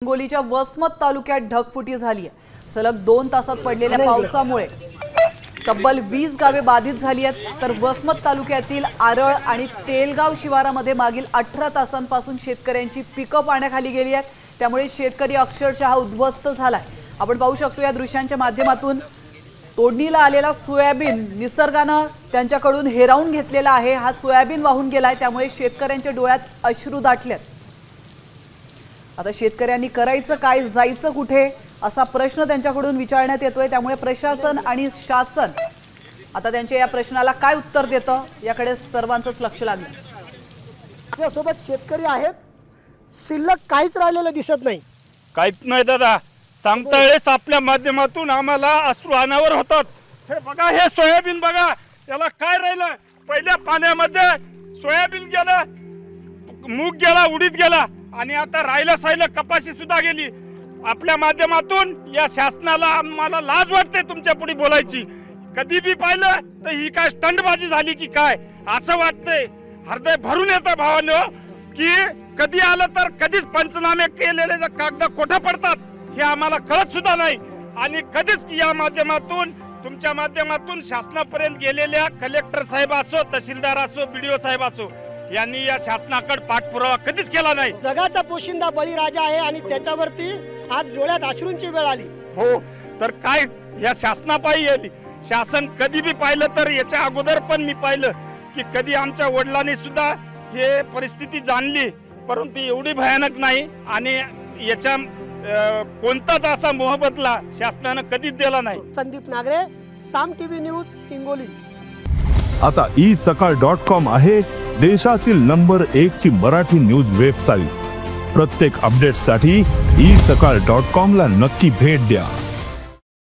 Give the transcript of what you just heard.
हिंगोलीच्या वसमत तालुक्यात ढगफुटी झाली आहे। सलग 2 तासात पडलेल्या पावसामुळे तब्बल 20 गावे बाधित झाली आहेत। तर वसमत तालुक्यातील आरळ आणि तेलगाव शिवारामध्ये मागील 18 तासांपासून शेतकऱ्यांची पिकं पाण्याखाली गेली आहेत। त्यामुळे शेतकरी अक्षरशः उद्ध्वस्त झालाय। आपण पाहू शकतो या दृश्यांच्या माध्यमातून तोडणीला आलेला सोयाबीन निसर्गाने त्यांच्याकडून हेरावून घेतलेला आहे। हा सोयाबीन वाहून गेलाय, त्यामुळे शेतकऱ्यांच्या डोळ्यात अश्रू दाटलेत। आता शेतकऱ्यांनी करायचं काय, जायचं कुठे असा प्रश्न त्यांच्याकडून विचारण्यात येतोय। त्यामुळे प्रशासन आणि शासन आता त्यांच्या या प्रश्नाला काय उत्तर देतं याकडे सर्वांचंच लक्ष लागलं। आपल्यासोबत शेतकरी आहेत, शिल्लक काहीच राहिलेलं दिसत नाही। काहीच नाही दादा, सांगता वेळेस आपल्या माध्यमातून आम्हाला अश्रू अनावर होतात। हे बघा, हे सोयाबीन बघा, याला काय राहिलं? पहिल्या पाण्यामध्ये सोयाबीन गेलं, मूग गेला, उडीद गेला आणि आता राहिलं साहिलं कपाशी सुद्धा गेली। आपल्या माध्यमातून या शासनाला आम्हाला लाज वाटते तुमच्या पुढे बोलायची। कधी बी पाहिलं तर ही काय स्टंटबाजी झाली की काय असं वाटतंय। हृदय भरून येतं भावानो की कधी आलं तर कधीच पंचनामे केलेले कागद कोठे पडतात हे आम्हाला कळत सुद्धा नाही। आणि कधीच या माध्यमातून तुमच्या माध्यमातून शासनापर्यंत गेलेल्या कलेक्टर साहेब असो, तहसीलदार असो, बीडीओ साहेब असो, यांनी या शासनाकडे पाठपुरावा कधीच केला नाही। जगाचा पोशिंदा बळीराजा आहे आणि त्याच्यावरती आज डोळ्यात अश्रूंची वेळ आली। हो, तर काय या शासनापायी आली। शासन कधी बी पाहिलं तर याच्या अगोदर पण मी पाहिलं की कधी आमच्या वडिलांनी सुद्धा हे परिस्थिती जाणली, परंतु एवढी भयानक नाही आणि याच्या कोणताच असा मोहबदला शासनाने कधीच दिला नाही। संदीप नागरे, साम टीव्ही न्यूज, हिंगोली। आता isakal.com आहे देशातील नंबर 1 ची मराठी न्यूज वेबसाईट। प्रत्येक अपडेटसाठी isakal.com ला नक्की भेट द्या।